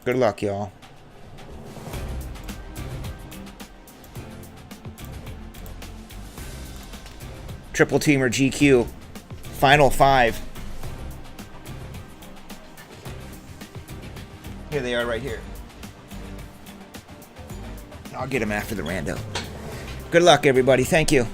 Good luck, y'all. Triple Teamer GQ. Final 5. Here they are right here. I'll get them after the rando. Good luck, everybody. Thank you.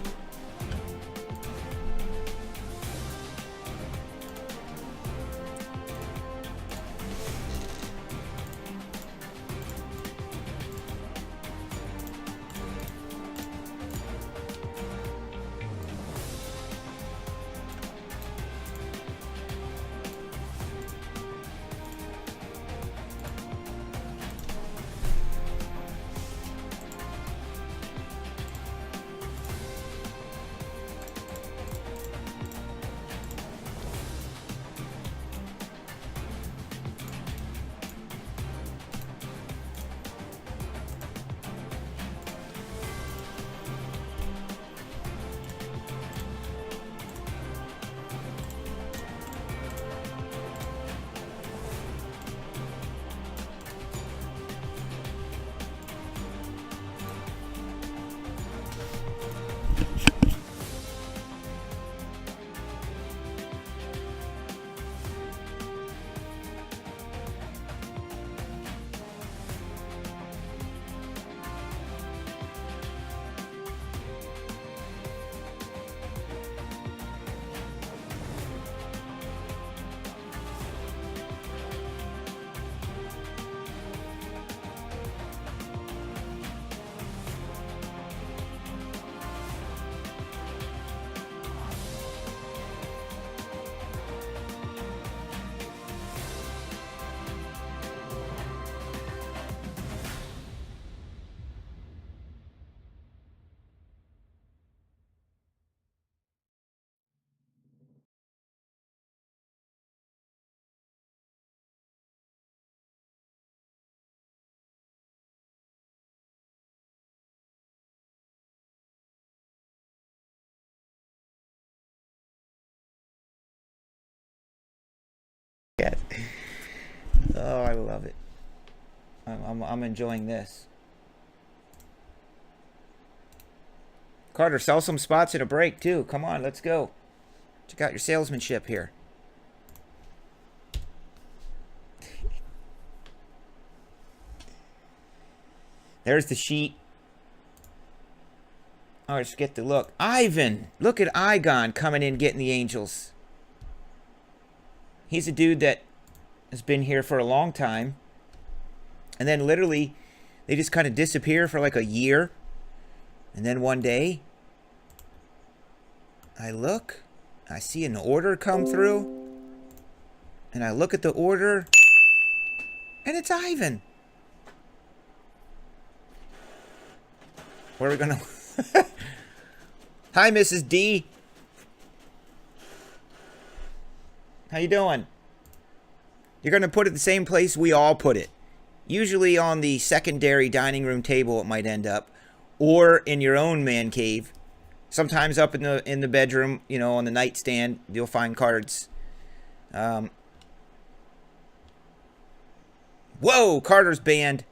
Oh, I love it. I'm enjoying this. Carter, sell some spots in a break too. Come on, let's go. Check out your salesmanship here. There's the sheet. Oh, let's get the look. Ivan! Look at Igon coming in getting the Angels. He's a dude that has been here for a long time. And then literally, they just kind of disappear for like a year. And then one day, I look, I see an order come through. And I look at the order, and it's Ivan. Where are we gonna... Hi, Mrs. D. How you doing? You're gonna put it the same place we all put it. Usually on the secondary dining room table it might end up. Or in your own man cave. Sometimes up in the bedroom, you know, on the nightstand, you'll find cards. Whoa, Carter's banned.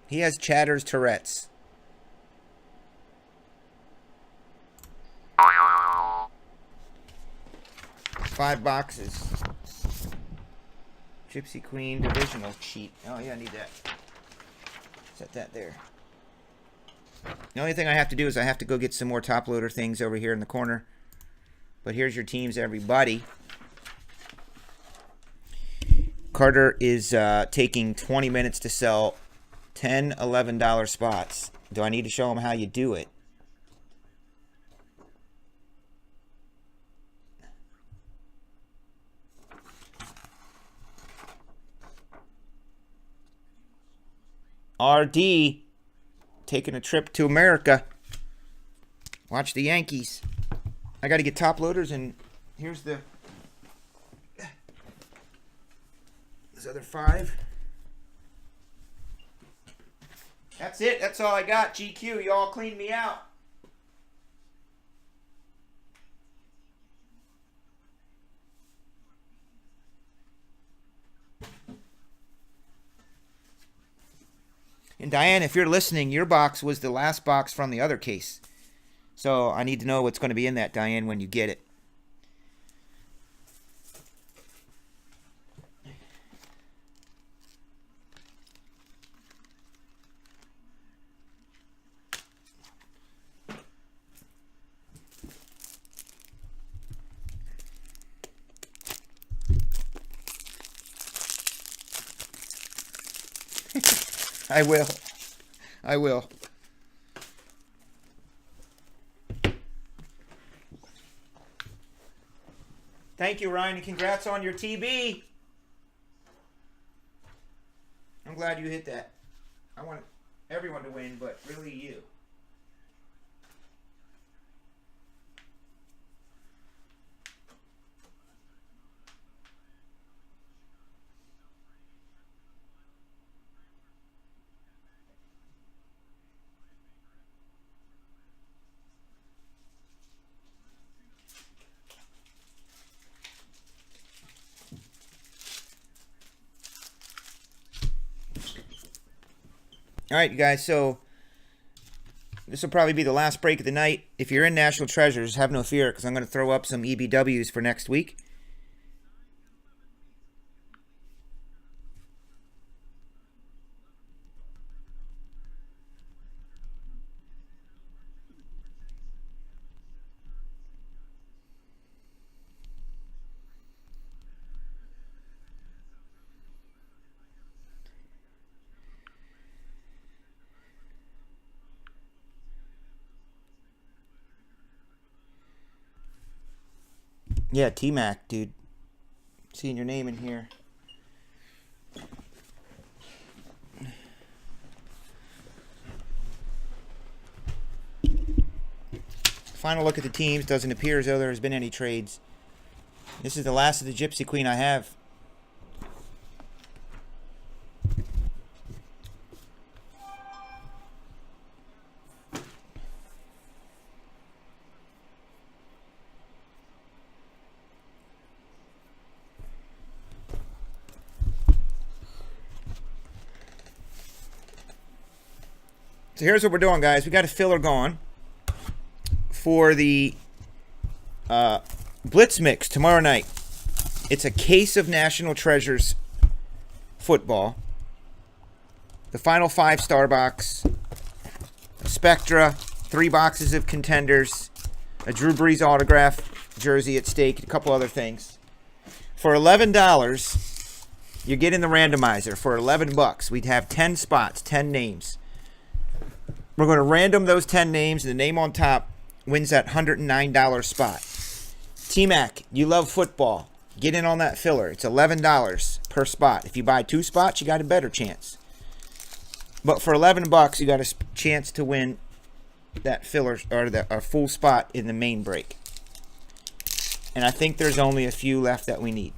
He has Chatter's Tourette's. Five boxes. Gypsy Queen divisional sheet. Oh yeah, I need that. Set that there. The only thing I have to do is I have to go get some more top loader things over here in the corner. But here's your teams, everybody. Carter is taking 20 minutes to sell $10, $11 spots. Do I need to show him how you do it? RD taking a trip to America. Watch the Yankees. I got to get top loaders, and here's the those other 5. That's it. That's all I got. GQ, y'all clean me out. And Diane, if you're listening, your box was the last box from the other case. So I need to know what's going to be in that, Diane, when you get it. I will. I will. Thank you, Ryan, and congrats on your TB. I'm glad you hit that. I want everyone to win, but really you. All right, you guys, so this will probably be the last break of the night. If you're in National Treasures, have no fear, because I'm going to throw up some EBWs for next week. Yeah, T-Mac, dude. Seeing your name in here. Final look at the teams. Doesn't appear as though there has been any trades. This is the last of the Gypsy Queen I have. So here's what we're doing, guys. We got a filler going for the Blitz Mix tomorrow night. It's a case of National Treasures football. The final 5-star box. A Spectra. 3 boxes of Contenders. A Drew Brees autograph jersey at stake. A couple other things. For $11, you're getting the randomizer. For $11, we'd have 10 spots, 10 names. We're going to random those 10 names, and the name on top wins that $109 spot. T-Mac, you love football. Get in on that filler. It's $11 per spot. If you buy 2 spots, you got a better chance. But for $11, you got a chance to win that filler, or a full spot in the main break. And I think there's only a few left that we need.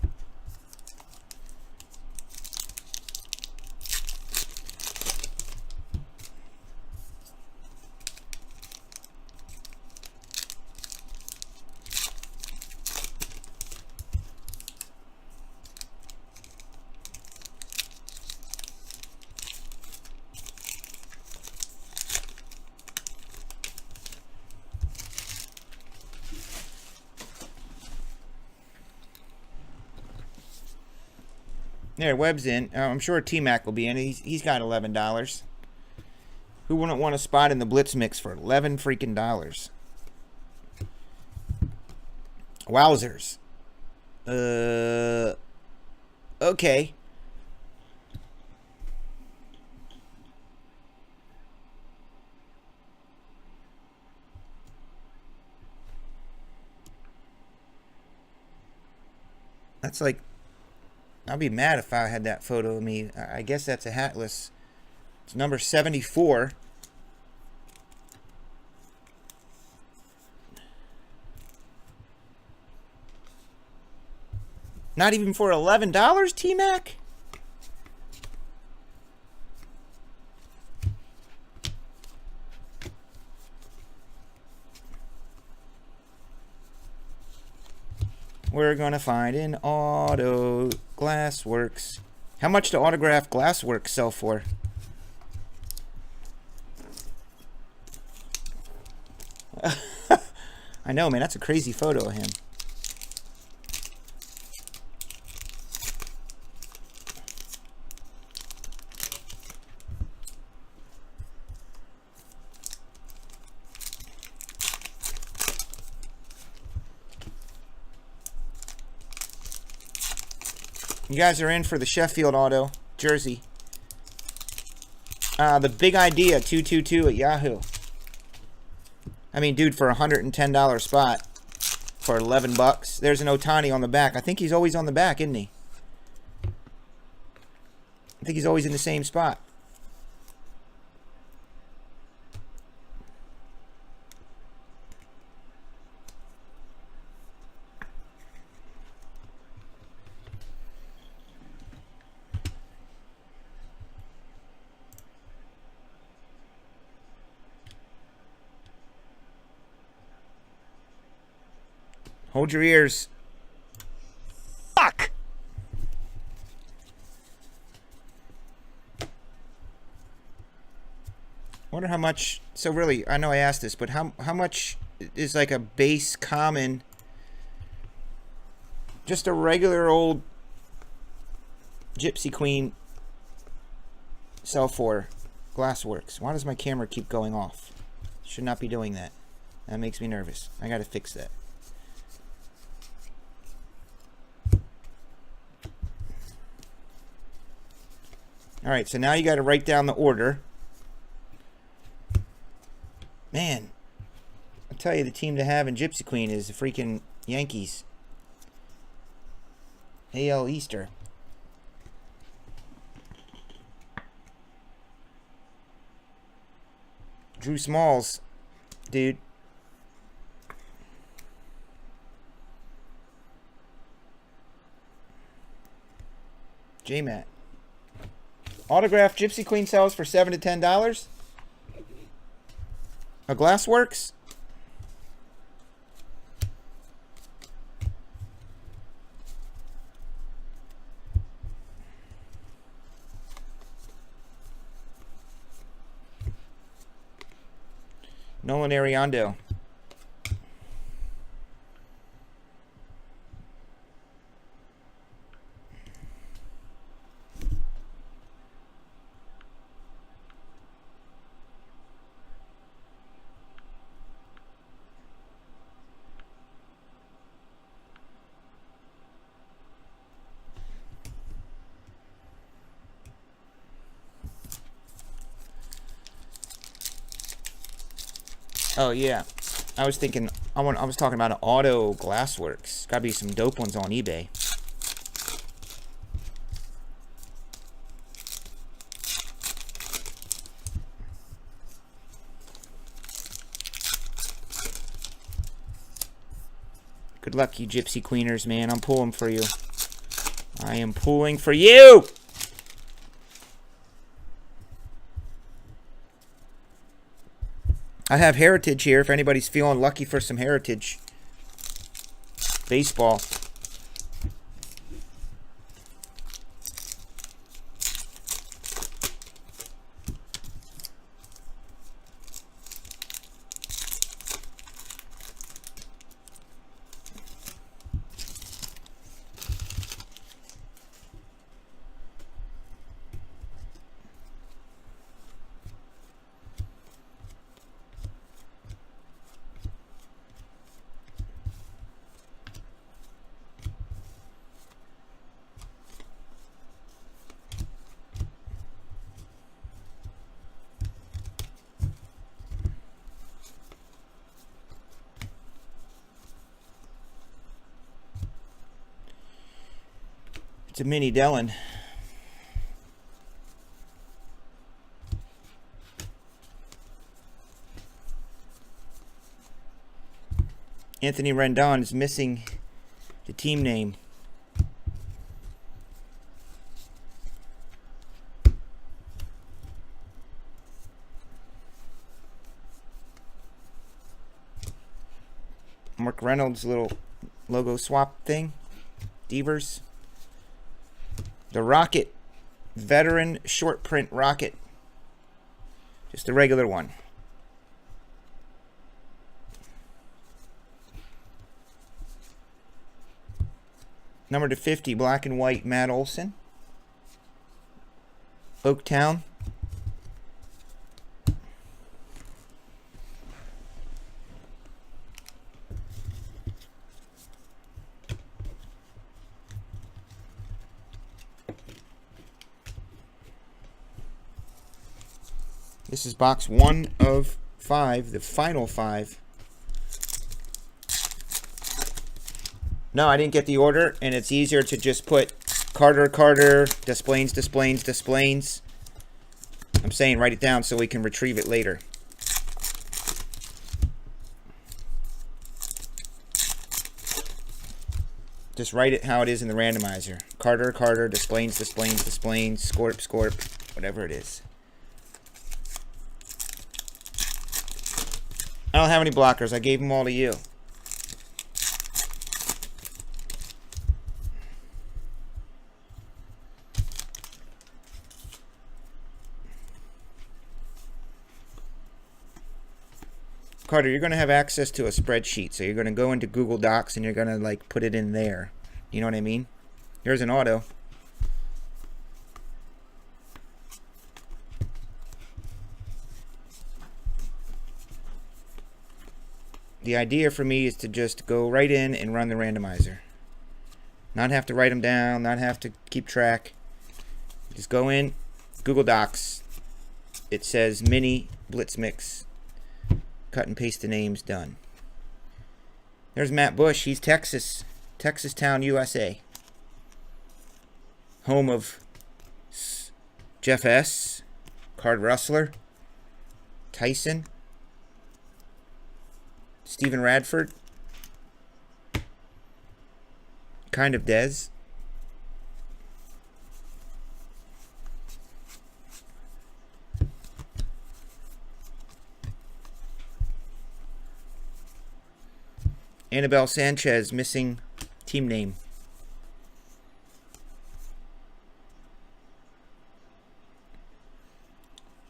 There, Webb's in. I'm sure T-Mac will be in. He's got $11. Who wouldn't want a spot in the Blitz Mix for $11 freaking dollars? Wowzers. Okay. That's like, I'd be mad if I had that photo of me. I guess that's a hatless. It's number 74. Not even for $11, T-Mac? We're gonna find an Auto Glassworks. How much do Autograph Glassworks sell for? I know, man. That's a crazy photo of him. You guys are in for the Sheffield auto jersey. The big idea 222 at Yahoo. I mean, dude, for a $110 spot for 11 bucks. There's an Ohtani on the back. I think he's always on the back, isn't he? I think he's always in the same spot. Hold your ears. Fuck! Wonder how much... So really, I know I asked this, but how much is like a base common... Just a regular old Gypsy Queen sell for Glassworks? Why does my camera keep going off? Should not be doing that. That makes me nervous. I gotta fix that. Alright, so now you got to write down the order. Man, I'll tell you, the team to have in Gypsy Queen is the freaking Yankees. AL Easter. Drew Smalls, dude. J-Matt. Autographed Gypsy Queen sells for $7 to $10. A Glassworks. Nolan Ariando. Oh yeah, I was thinking. I was talking about an auto Glassworks. Got to be some dope ones on eBay. Good luck, you Gypsy Queeners, man. I'm pulling for you. I am pulling for you. I have Heritage here if anybody's feeling lucky for some Heritage baseball. It's a mini Dellin. Anthony Rendon is missing the team name. Mark Reynolds' little logo swap thing. Devers. The Rocket. Veteran short print Rocket. Just a regular one. Number to 50, black and white, Matt Olson. Oaktown. This is box 1 of 5, the final 5. No, I didn't get the order, and it's easier to just put Carter, Desplains. I'm saying write it down so we can retrieve it later. Just write it how it is in the randomizer. Carter, Desplains, Scorp, whatever it is. I don't have any blockers. I gave them all to you. Carter, you're going to have access to a spreadsheet. So you're going to go into Google Docs and you're going to like put it in there. You know what I mean? Here's an auto. The idea for me is to just go right in and run the randomizer. Not have to write them down, not have to keep track. Just go in, Google Docs. It says Mini Blitz Mix. Cut and paste the names, done. There's Matt Bush. He's Texas. Texas Town, USA. Home of Jeff S., Card Rustler, Tyson, Stephen Radford, Kind of Dez, Annabelle Sanchez, missing team name.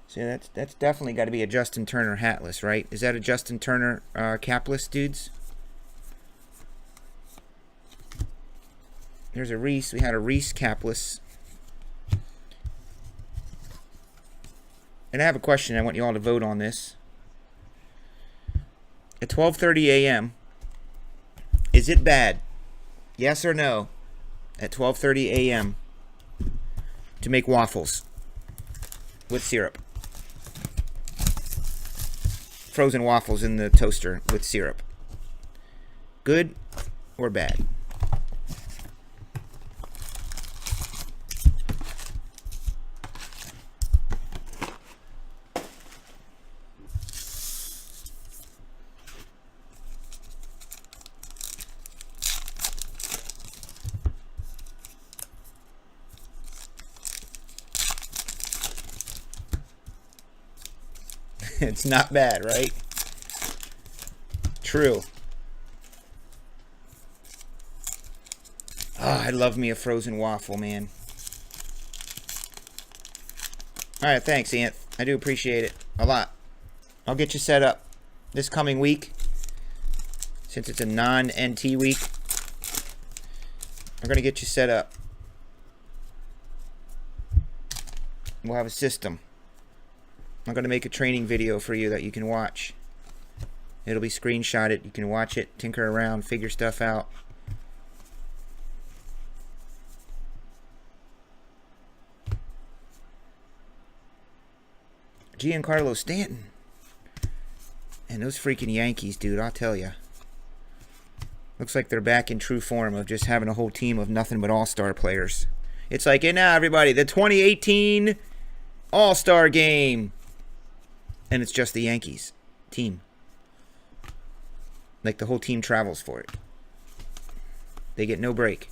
So that's definitely got to be a Justin Turner hatless, right? Is that a Justin Turner capless, dudes? There's a Reese. We had a Reese capless. And I have a question. I want you all to vote on this. At 12:30 a.m., is it bad, yes or no, at 12:30 a.m. to make waffles with syrup? Frozen waffles in the toaster with syrup. Good or bad? It's not bad, right? True. Oh, I love me a frozen waffle, man. Alright, thanks, Ant. I do appreciate it a lot. I'll get you set up this coming week. Since it's a non-NT week, I'm going to get you set up. We'll have a system. I'm going to make a training video for you that you can watch. It'll be screenshotted. You can watch it, tinker around, figure stuff out. Giancarlo Stanton. And those freaking Yankees, dude, I'll tell you. Looks like they're back in true form of just having a whole team of nothing but all-star players. It's like, hey, now, everybody, the 2018 All-Star Game. And it's just the Yankees team. Like the whole team travels for it. They get no break.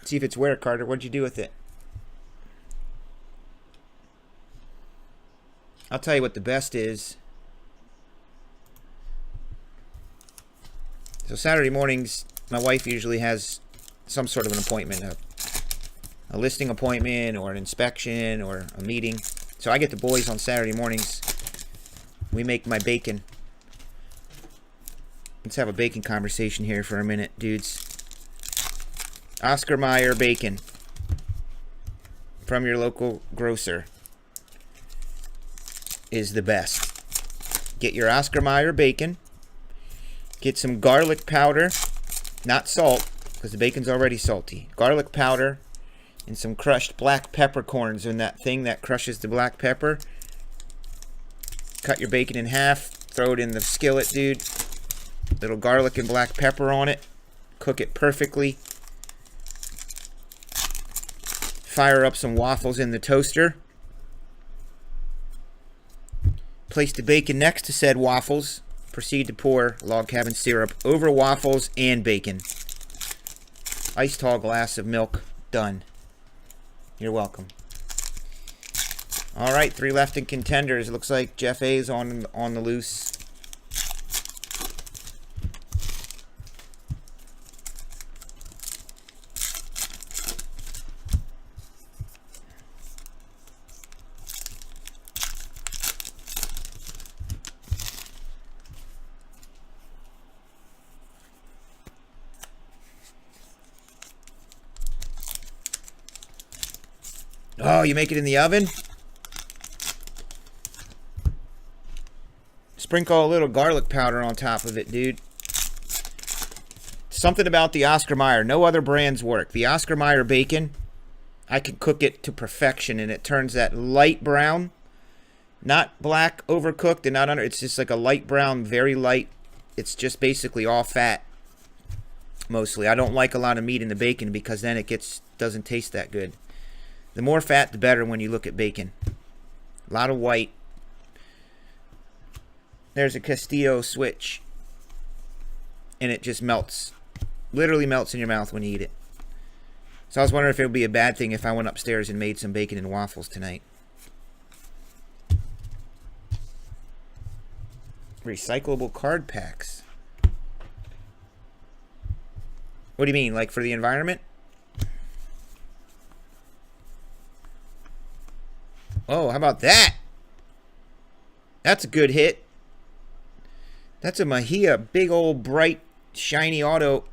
See if it's where, Carter. What'd you do with it? I'll tell you what the best is. So Saturday mornings, my wife usually has some sort of an appointment, a listing appointment or an inspection or a meeting. So I get the boys on Saturday mornings. We make my bacon. Let's have a bacon conversation here for a minute, dudes. Oscar Mayer bacon from your local grocer is the best. Get your Oscar Mayer bacon. Get some garlic powder, not salt, because the bacon's already salty. Garlic powder and some crushed black peppercorns in that thing that crushes the black pepper. Cut your bacon in half, throw it in the skillet, dude. Little garlic and black pepper on it. Cook it perfectly. Fire up some waffles in the toaster. Place the bacon next to said waffles. Proceed to pour log cabin syrup over waffles and bacon. Ice tall glass of milk. Done. You're welcome. All right, 3 left in contenders. It looks like Jeff A is on the loose. Oh, you make it in the oven? Sprinkle a little garlic powder on top of it, dude. Something about the Oscar Mayer. No other brands work. The Oscar Mayer bacon, I can cook it to perfection, and it turns that light brown. Not black, overcooked, and not under. It's just like a light brown, very light. It's just basically all fat, mostly. I don't like a lot of meat in the bacon because then it doesn't taste that good. The more fat, the better when you look at bacon. A lot of white. There's a Castillo switch. And it just melts. Literally melts in your mouth when you eat it. So I was wondering if it would be a bad thing if I went upstairs and made some bacon and waffles tonight. Recyclable card packs. What do you mean? Like for the environment? Oh, how about that? That's a good hit. That's a Mahia. Big old bright, shiny auto.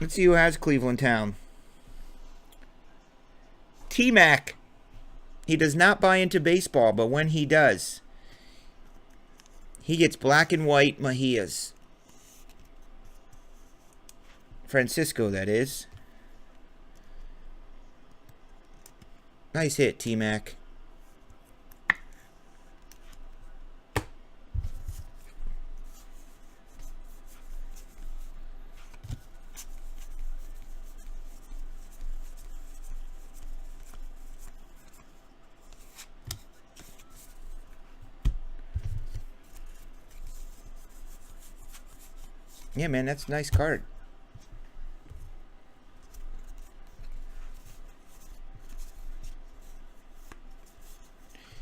Let's see who has Cleveland Town. T-Mac. He does not buy into baseball, but when he does, he gets black and white Mahias. Francisco, that is. Nice hit, T-Mac. Yeah, man, that's a nice card.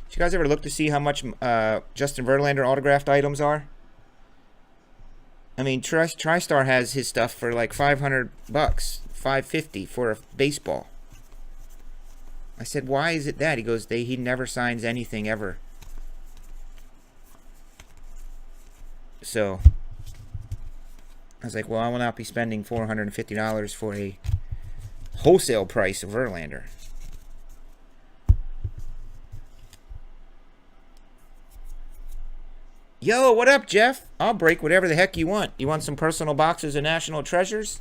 Did you guys ever look to see how much Justin Verlander autographed items are? I mean, TriStar has his stuff for like $500, $550 for a baseball. I said, why is it that? He goes, he never signs anything ever. So I was like, well, I will not be spending $450 for a wholesale price of Verlander. Yo, what up, Jeff? I'll break whatever the heck you want. You want some personal boxes of National Treasures?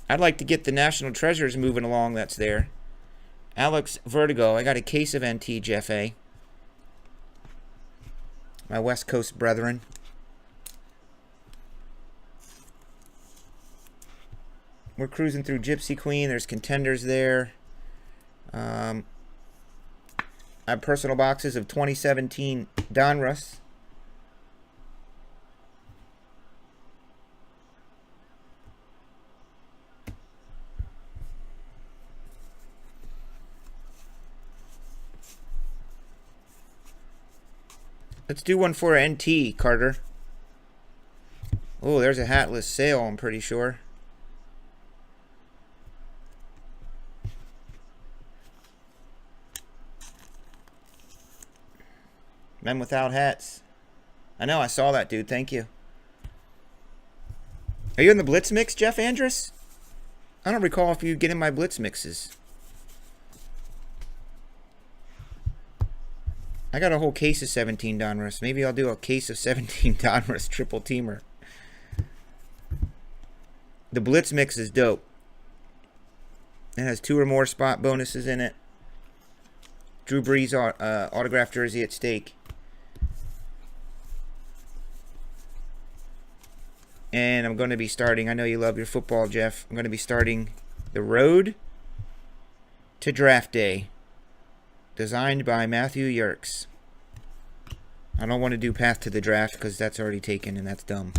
I'd like to get the National Treasures moving along that's there. Alex Vertigo. I got a case of NT, Jeff A. My West Coast brethren. We're cruising through Gypsy Queen. There's contenders there. I have personal boxes of 2017 Donruss. Let's do one for NT, Carter. Oh, there's a hatless sale, I'm pretty sure. Men without hats. I know, I saw that, dude. Thank you. Are you in the Blitz mix, Jeff Andrus? I don't recall if you get in my Blitz mixes. I got a whole case of 17 Donruss. Maybe I'll do a case of 17 Donruss triple teamer. The Blitz mix is dope. It has 2 or more spot bonuses in it. Drew Brees autographed jersey at stake. And I'm going to be starting, I know you love your football, Jeff. I'm going to be starting The Road to Draft Day. Designed by Matthew Yerkes. I don't want to do Path to the Draft because that's already taken and that's dumb.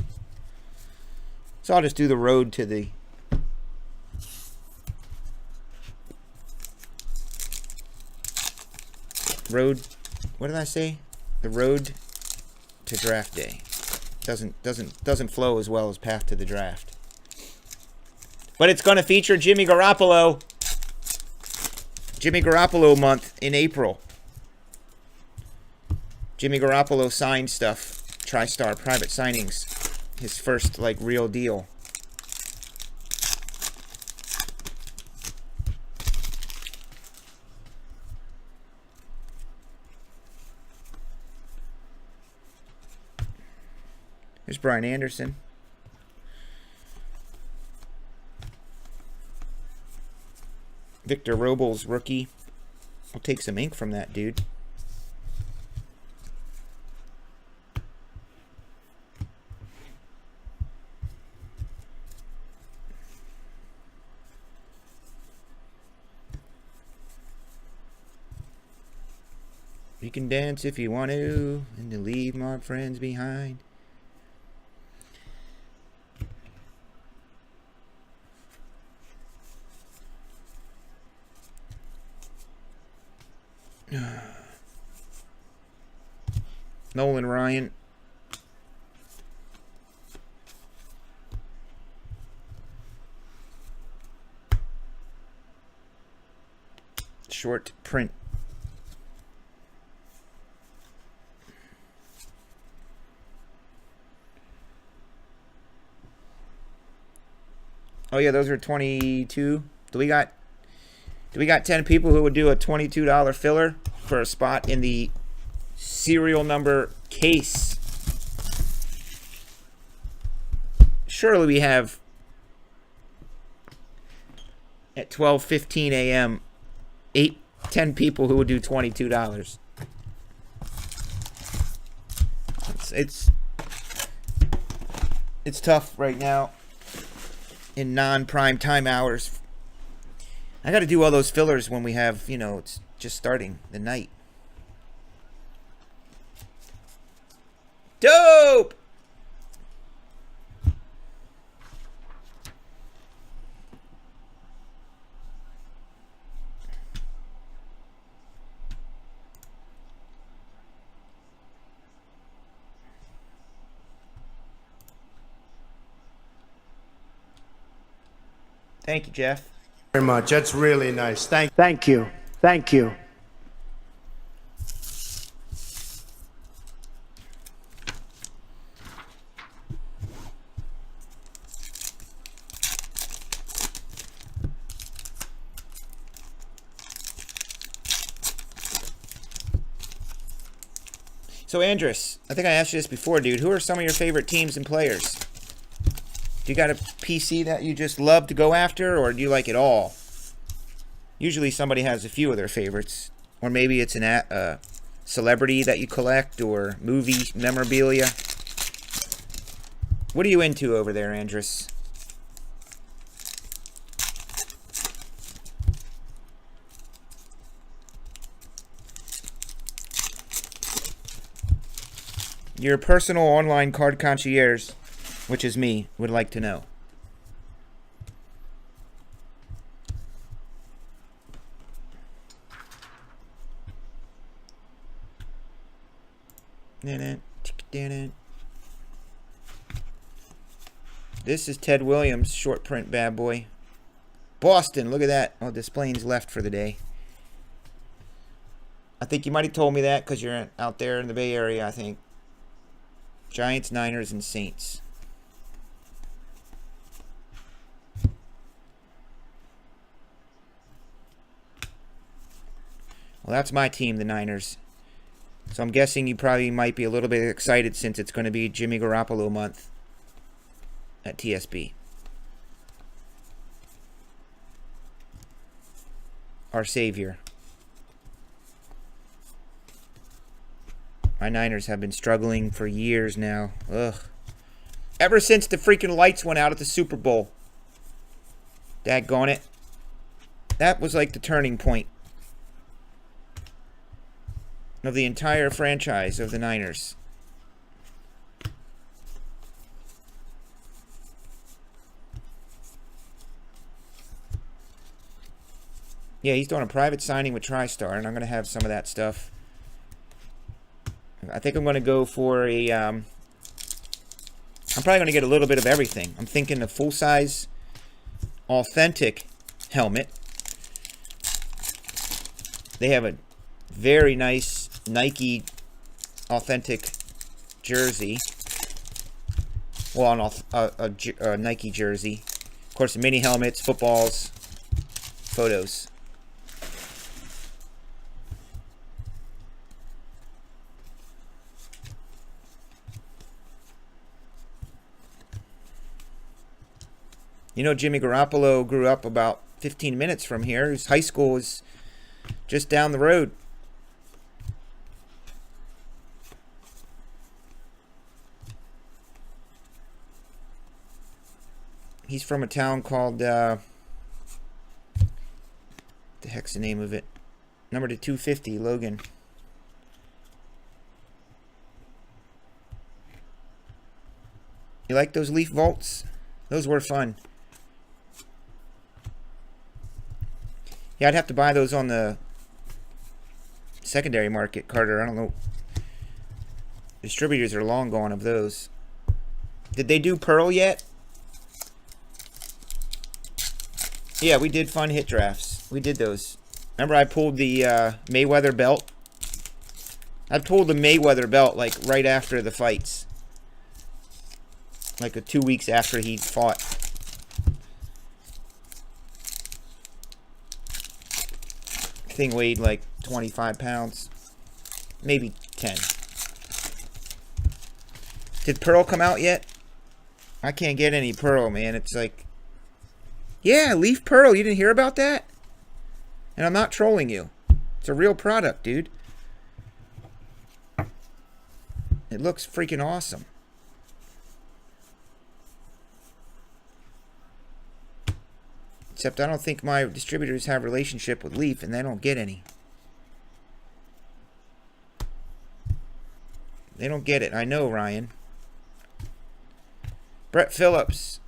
So I'll just do The Road to the... What did I say? The Road to Draft Day. Doesn't flow as well as Path to the Draft. But it's going to feature Jimmy Garoppolo. Jimmy Garoppolo month in April. Jimmy Garoppolo signed stuff. TriStar private signings. His first, like, real deal. There's Brian Anderson. Victor Robles, rookie. I'll take some ink from that dude. You can dance if you want to, and to leave my friends behind. Nolan Ryan. Short print. Oh yeah, those are 22. Do we got 10 people who would do a $22 filler for a spot in the serial number case? Surely we have at 12:15 a.m. 10 people who would do $22. It's tough right now in non-prime time hours. I got to do all those fillers when we have, you know, it's just starting the night. Dope! Thank you, Jeff. Very much. That's really nice. Thank you. Thank you. So, Andrus, I think I asked you this before, dude. Who are some of your favorite teams and players? Do you got a PC that you just love to go after, or do you like it all? Usually somebody has a few of their favorites. Or maybe it's a celebrity that you collect, or movie memorabilia. What are you into over there, Andrus? Your personal online card concierge, which is me, would like to know. This is Ted Williams, short print bad boy. Boston, look at that. Oh, this plane's left for the day. I think you might have told me that because you're out there in the Bay Area, I think. Giants, Niners, and Saints. Well, that's my team, the Niners. So I'm guessing you probably might be a little bit excited since it's going to be Jimmy Garoppolo month at TSB. Our savior. My Niners have been struggling for years now. Ugh. Ever since the freaking lights went out at the Super Bowl. Daggone it. That was like the turning point of the entire franchise of the Niners. Yeah, he's doing a private signing with TriStar, and I'm going to have some of that stuff. I think I'm going to go for a... I'm probably going to get a little bit of everything. I'm thinking a full-size, authentic helmet. They have a very nice Nike authentic jersey. Well, a Nike jersey. Of course, the mini helmets, footballs, photos. You know, Jimmy Garoppolo grew up about 15 minutes from here. His high school is just down the road. He's from a town called, the heck's the name of it? Number to 250, Logan. You like those leaf vaults? Those were fun. Yeah, I'd have to buy those on the secondary market, Carter. I don't know. Distributors are long gone of those. Did they do Pearl yet? Yeah, we did fun hit drafts. We did those. Remember I pulled the Mayweather belt? I pulled the Mayweather belt like right after the fights. Like 2 weeks after he fought. Thing weighed like 25 pounds. Maybe 10. Did Pearl come out yet? I can't get any Pearl, man. It's like... Yeah, Leaf Pearl. You didn't hear about that? And I'm not trolling you. It's a real product, dude. It looks freaking awesome. Except I don't think my distributors have a relationship with Leaf, and they don't get any. They don't get it. I know, Ryan. Brett Phillips.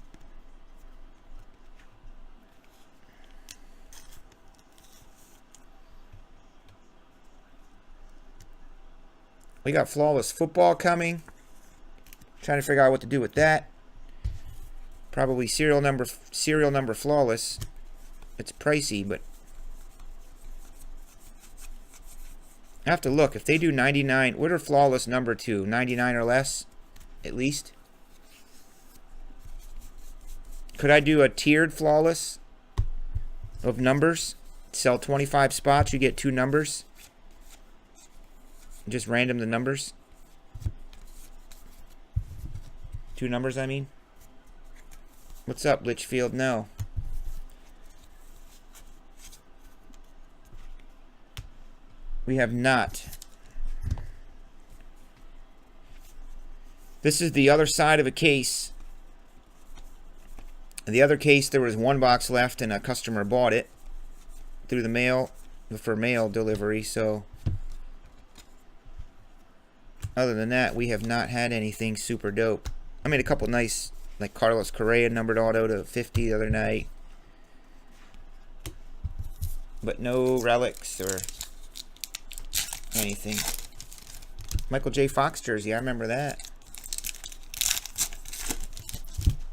We got Flawless Football coming. Trying to figure out what to do with that. Probably serial number Flawless. It's pricey, but I have to look. If they do 99, what are Flawless number 2? 99 or less, at least. Could I do a tiered Flawless of numbers? Sell 25 spots, you get 2 numbers. Just random the numbers. 2 numbers, I mean. What's up, Litchfield? No. We have not. This is the other side of a case. In the other case, there was 1 box left and a customer bought it through the mail, for mail delivery, so other than that, we have not had anything super dope. I made a couple nice, like Carlos Correa numbered auto to 50 the other night. But no relics or anything. Michael J. Fox jersey. I remember that.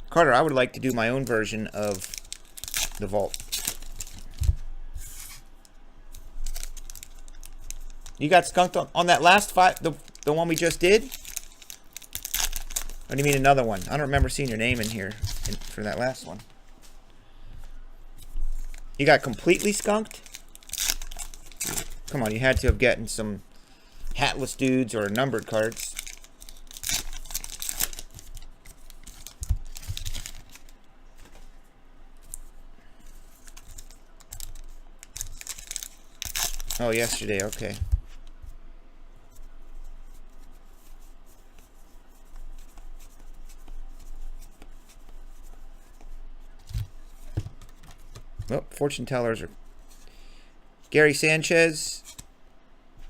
Carter, I would like to do my own version of the vault. You got skunked on that last fight, the one we just did? Or do you mean another one? I don't remember seeing your name in here for that last one. You got completely skunked? Come on, you had to have gotten some hatless dudes or numbered cards. Oh, yesterday, okay. Oh, fortune tellers are Gary Sanchez,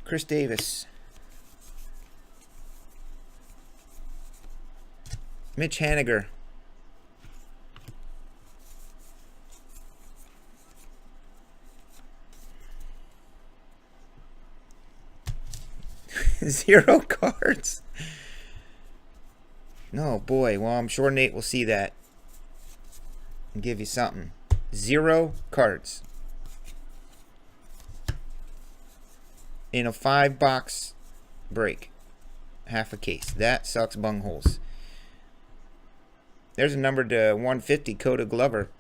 Chris Davis, Mitch Haniger, Zero cards. No, boy. Well, I'm sure Nate will see that and give you something. 0 cards in a 5-box break. Half a case. That sucks bungholes. There's a number to 150 Coda Glover.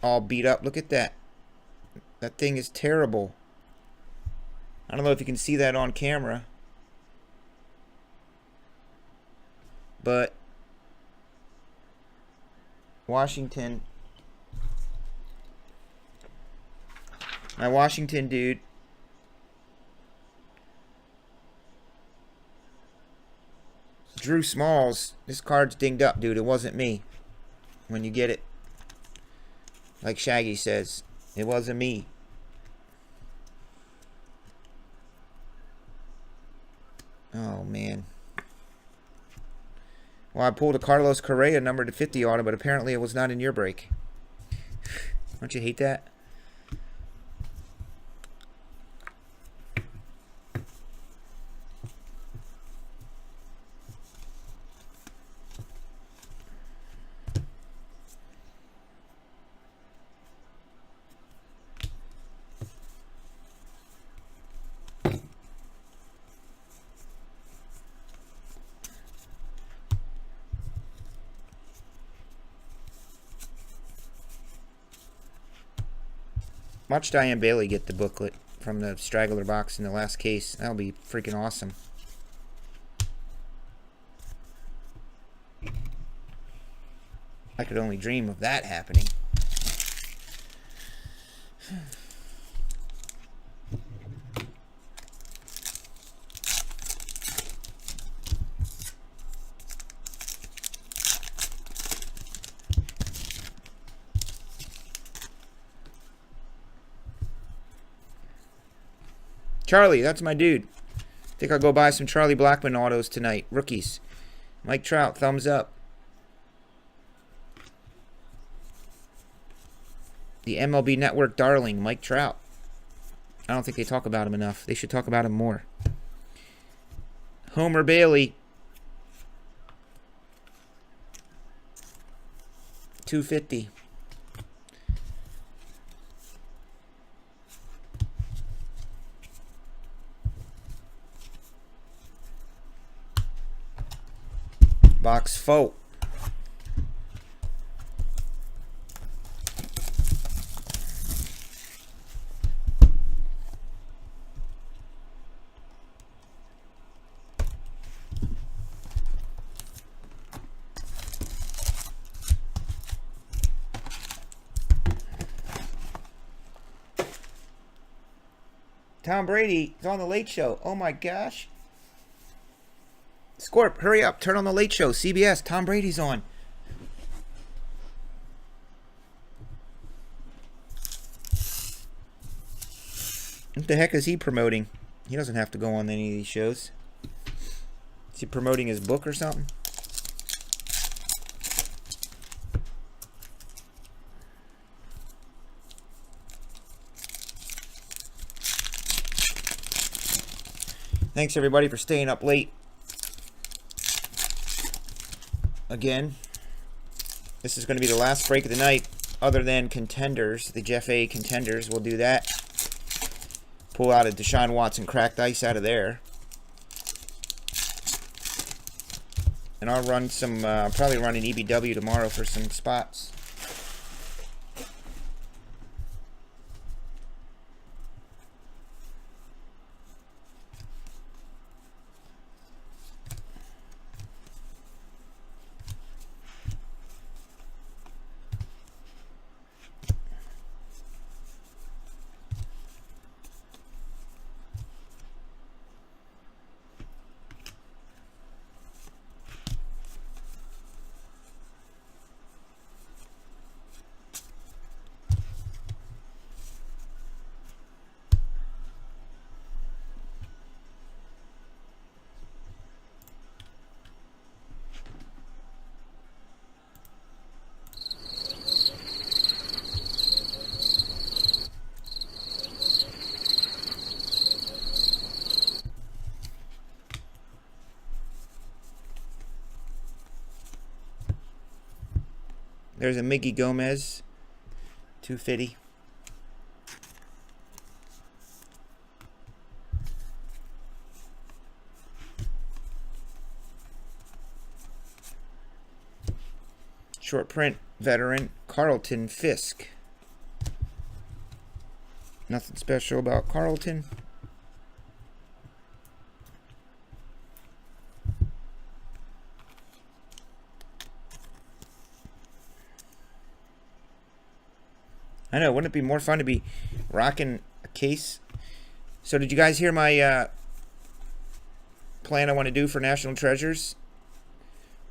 All beat up. Look at that. That thing is terrible. I don't know if you can see that on camera. But Washington. My Washington dude. Drew Smalls. This card's dinged up, dude. It wasn't me. When you get it. Like Shaggy says. It wasn't me. Oh, man. Well, I pulled a Carlos Correa number to 50 on it, but apparently it was not in your break. Don't you hate that? Watch Diane Bailey get the booklet from the straggler box in the last case. That'll be freaking awesome. I could only dream of that happening. Charlie, that's my dude. Think I'll go buy some Charlie Blackmon autos tonight. Rookies. Mike Trout, thumbs up. The MLB Network darling, Mike Trout. I don't think they talk about him enough. They should talk about him more. Homer Bailey. 250. Box Foe. Tom Brady is on the Late Show. Oh my gosh. Scorp, hurry up. Turn on the Late Show. CBS. Tom Brady's on. What the heck is he promoting? He doesn't have to go on any of these shows. Is he promoting his book or something? Thanks everybody for staying up late. Again, this is going to be the last break of the night, other than contenders. The Jeff A contenders, we'll do that. Pull out a Deshaun Watson cracked ice out of there. And I'll run some, probably run an EBW tomorrow for some spots. There's a Miggy Gomez, 250. Short print veteran Carlton Fisk. Nothing special about Carlton. I know, wouldn't it be more fun to be rocking a case? So did you guys hear my plan I want to do for National Treasures?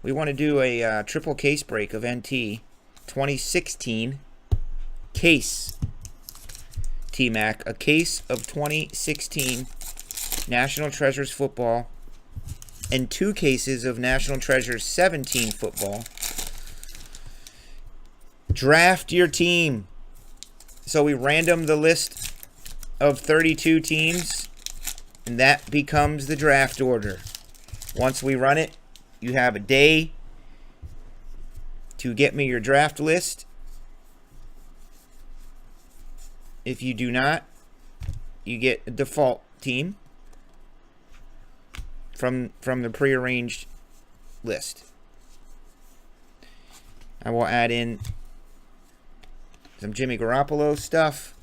We want to do a triple case break of NT 2016 case. T-Mac, a case of 2016 National Treasures football and 2 cases of National Treasures 17 football. Draft your team. So we random the list of 32 teams, and that becomes the draft order. Once we run it, you have a day to get me your draft list. If you do not, you get a default team from the prearranged list. I will add in some Jimmy Garoppolo stuff,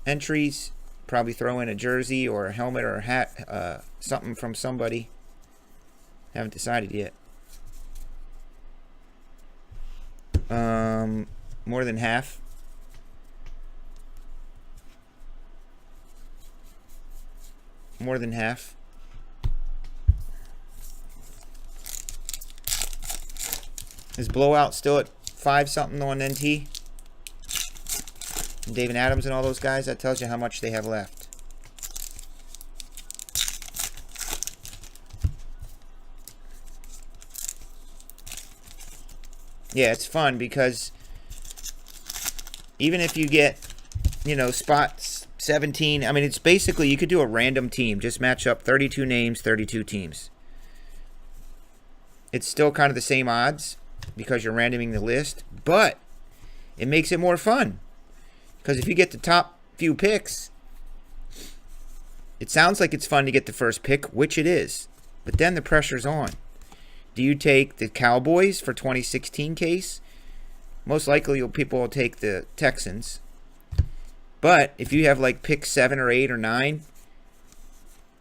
entries, probably throw in a jersey or a helmet or a hat, something from somebody. Haven't decided yet. More than half. More than half. Is Blowout still at 5 something on NT? David Adams and all those guys, that tells you how much they have left. Yeah, it's fun because even if you get, you know, spots 17, I mean, it's basically, you could do a random team. Just match up 32 names, 32 teams. It's still kind of the same odds because you're randoming the list, but it makes it more fun. Because if you get the top few picks, it sounds like it's fun to get the first pick, which it is. But then the pressure's on. Do you take the Cowboys for 2016 case? Most likely people will take the Texans. But if you have like pick 7 or 8 or 9,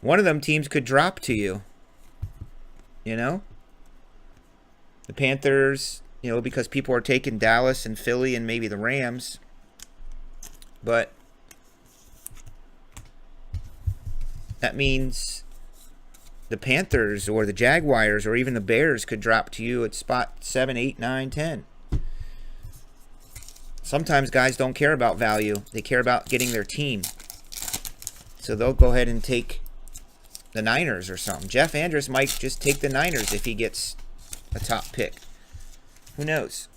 one of them teams could drop to you. You know? The Panthers, you know, because people are taking Dallas and Philly and maybe the Rams. But that means the Panthers or the Jaguars or even the Bears could drop to you at spot 7, 8, 9, 10. Sometimes guys don't care about value. They care about getting their team. So they'll go ahead and take the Niners or something. Jeff Andrus might just take the Niners if he gets a top pick. Who knows?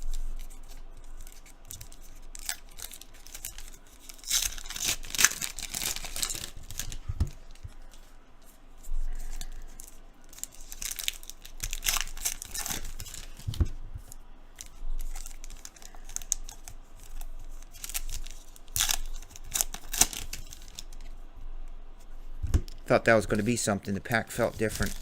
Thought that was going to be something. The pack felt different.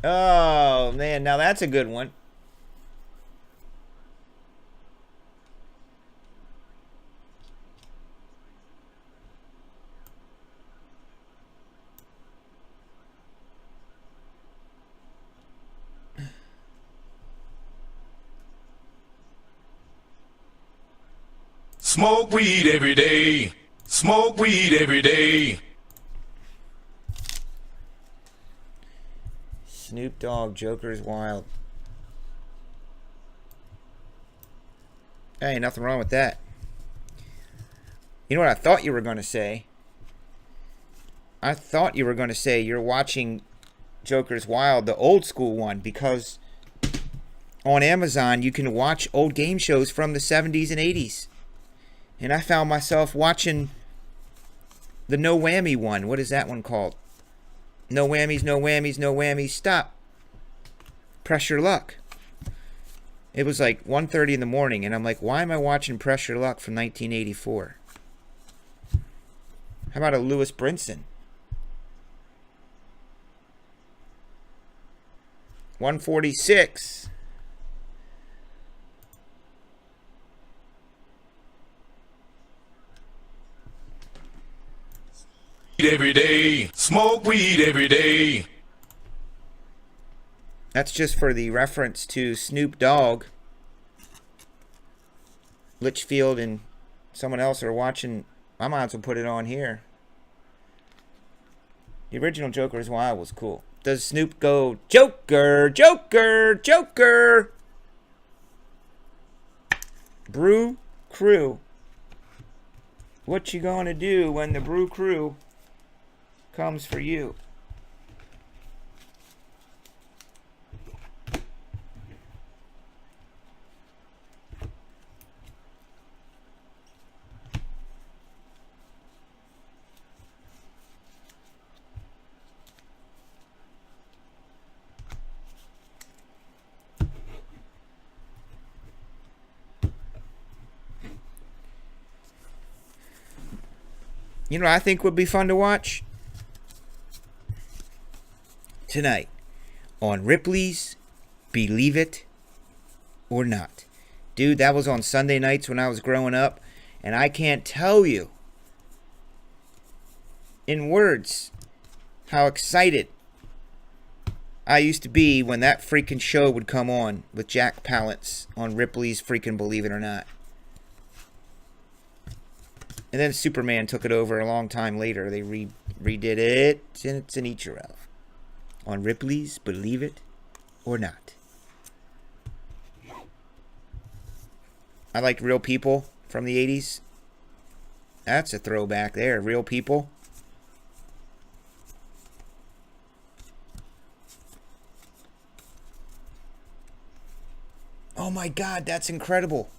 Oh, man. Now that's a good one. Smoke weed every day. Smoke weed every day. Snoop Dogg, Joker's Wild. Hey, nothing wrong with that. You know what I thought you were going to say? I thought you were going to say you're watching Joker's Wild, the old school one, because on Amazon you can watch old game shows from the 70s and 80s. And I found myself watching the No Whammy one. What is that one called? No whammies, no whammies, no whammies, stop. Press Your Luck. It was like 1:30 in the morning, and I'm like, why am I watching Press Your Luck from 1984? How about a Louis Brinson? 146. Every day. Smoke weed every day. That's just for the reference to Snoop Dogg. Litchfield and someone else are watching. I might as well put it on here. The original Joker's Wild was cool. Does Snoop go, Joker, Joker, Joker? Brew Crew. What you gonna do when the Brew Crew comes for you? You know what I think would be fun to watch? Tonight on Ripley's Believe It or Not. Dude, that was on Sunday nights when I was growing up, and I can't tell you in words how excited I used to be when that freaking show would come on with Jack Palance on Ripley's freaking Believe It or Not. And then Superman took it over a long time later. They redid it, and it's an Ichiro. On Ripley's Believe It or Not. I liked Real People from the 80s. That's a throwback there. Real People. Oh my God, that's incredible.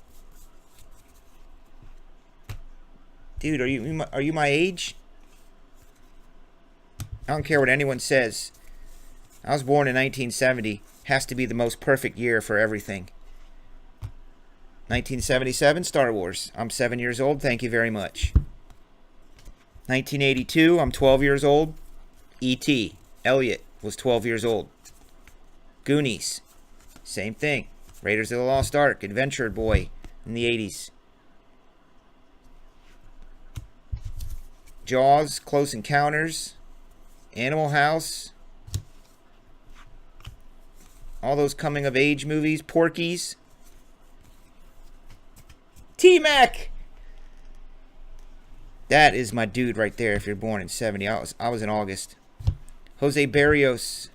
Dude, are you my age? I don't care what anyone says. I was born in 1970. Has to be the most perfect year for everything. 1977, Star Wars. I'm 7 years old. Thank you very much. 1982, I'm 12 years old. E.T. Elliot was 12 years old. Goonies. Same thing. Raiders of the Lost Ark. Adventure Boy in the 80s. Jaws, Close Encounters, Animal House, all those coming of age movies, Porky's. T-Mac! That is my dude right there if you're born in 70. I was in August. Jose Barrios.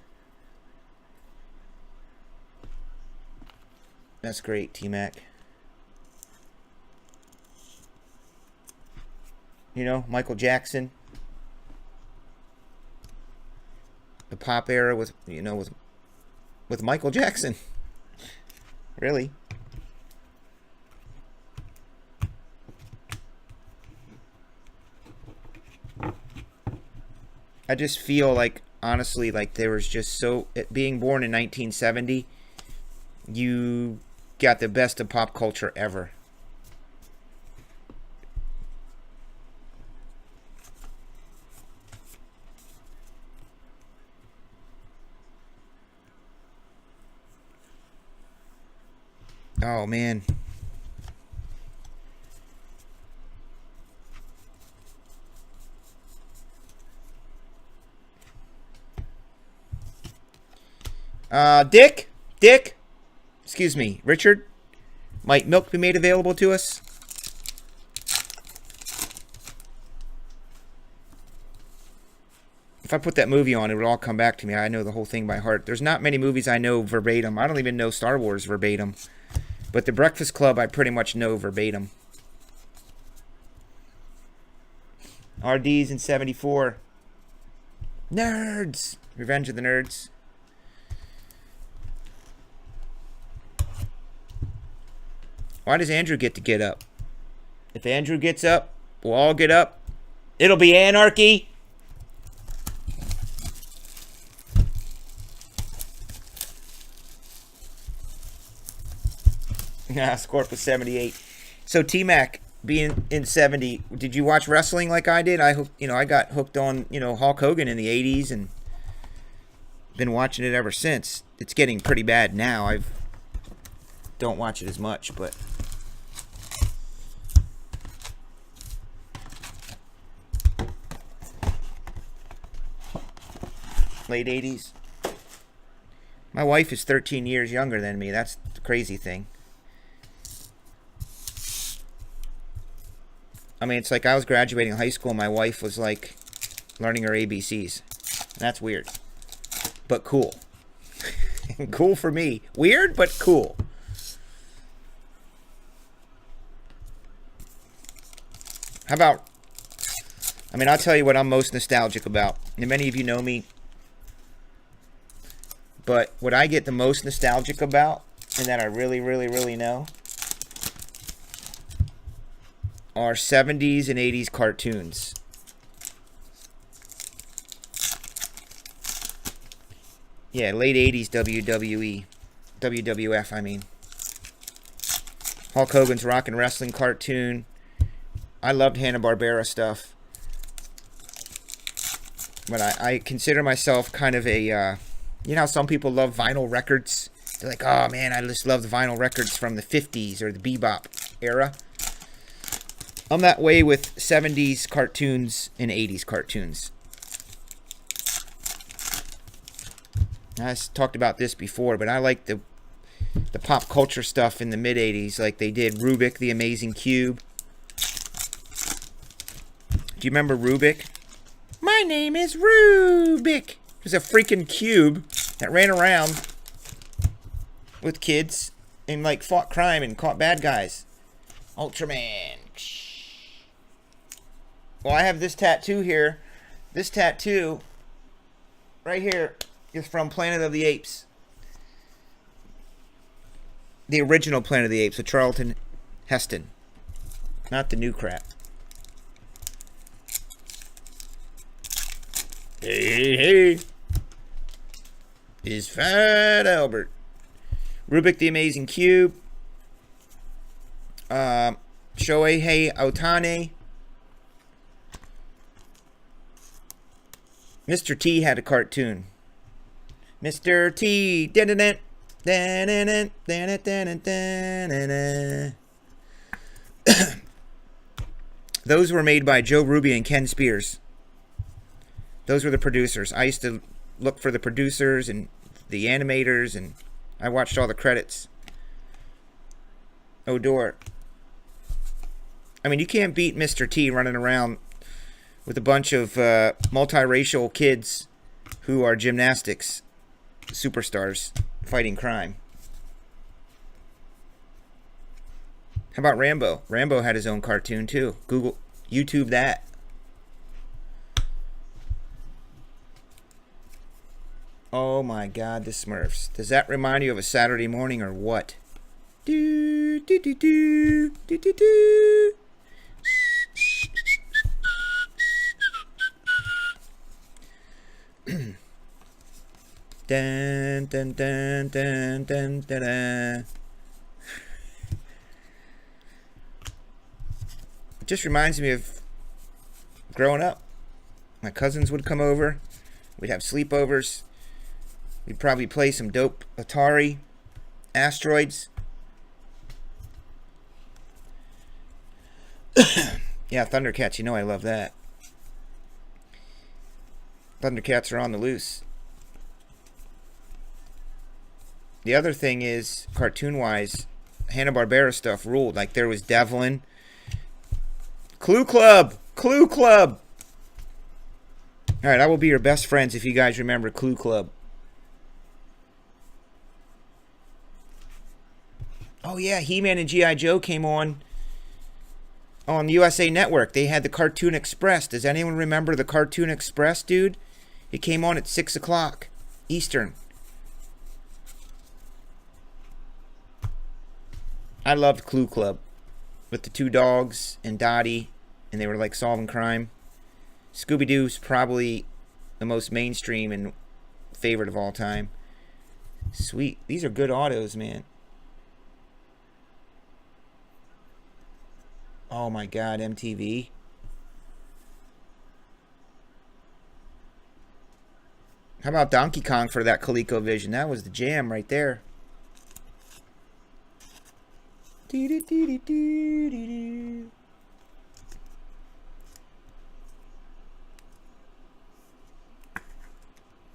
That's great, T-Mac. You know, Michael Jackson. The pop era with, you know, with Michael Jackson. Really. I just feel like, honestly, like there was just so... Being born in 1970, you got the best of pop culture ever. Oh, man. Dick, excuse me, Richard, might milk be made available to us? If I put that movie on, it would all come back to me. I know the whole thing by heart. There's not many movies I know verbatim. I don't even know Star Wars verbatim. But The Breakfast Club, I pretty much know verbatim. RD's in 74. Nerds! Revenge of the Nerds. Why does Andrew get up? If Andrew gets up, we'll all get up. It'll be anarchy. Scorp was 78. So T-Mac being in 70, did you watch wrestling like I did? I got hooked on, Hulk Hogan in the 80s and been watching it ever since. It's getting pretty bad now. I don't watch it as much, but late 80s. My wife is 13 years younger than me. That's the crazy thing. I mean, it's like I was graduating high school and my wife was like learning her ABCs. That's weird. But cool. Cool for me. Weird, but cool. How about... I'll tell you what I'm most nostalgic about. And many of you know me. But what I get the most nostalgic about, and that I really, really, really know, are 70s and 80s cartoons. Yeah, late 80s WWE. WWF, I mean. Hulk Hogan's Rock and Wrestling cartoon. I loved Hanna-Barbera stuff. But I consider myself kind of a... you know how some people love vinyl records? They're like, oh man, I just love the vinyl records from the 50s or the bebop era. I'm that way with 70s cartoons and 80s cartoons. I talked about this before, but I like the pop culture stuff in the mid-80s, like they did Rubik the Amazing Cube. Do you remember Rubik? My name is Rubik. It was a freaking cube that ran around with kids and like fought crime and caught bad guys. Ultraman. Well, I have this tattoo here. This tattoo right here is from Planet of the Apes. The original Planet of the Apes with Charlton Heston. Not the new crap. Hey, hey. Is Fat Albert. Rubik the Amazing Cube. Shohei Ohtani. Mr. T had a cartoon. Mr. T. Those were made by Joe Ruby and Ken Spears. Those were the producers. I used to look for the producers and the animators, and I watched all the credits. Odor. I mean, you can't beat Mr. T running around with a bunch of multiracial kids who are gymnastics superstars fighting crime. How about Rambo? Rambo had his own cartoon too. YouTube that. Oh my God, the Smurfs. Does that remind you of a Saturday morning or what? Do do do do do do do. Dun dun dun dun dun dun dun. It just reminds me of growing up. My cousins would come over. We'd have sleepovers. We'd probably play some dope Atari, Asteroids. Yeah, Thundercats, you know I love that. Thundercats are on the loose. The other thing is, cartoon-wise, Hanna-Barbera stuff ruled. Like, there was Devlin. Clue Club! Clue Club! Alright, I will be your best friends if you guys remember Clue Club. Oh yeah, He-Man and G.I. Joe came on USA Network. They had the Cartoon Express. Does anyone remember the Cartoon Express, dude? It came on at 6 o'clock Eastern. I loved Clue Club with the two dogs and Dottie, and they were like solving crime. Scooby-Doo's probably the most mainstream and favorite of all time. Sweet. These are good autos, man. Oh my God, MTV. How about Donkey Kong for that ColecoVision? That was the jam right there.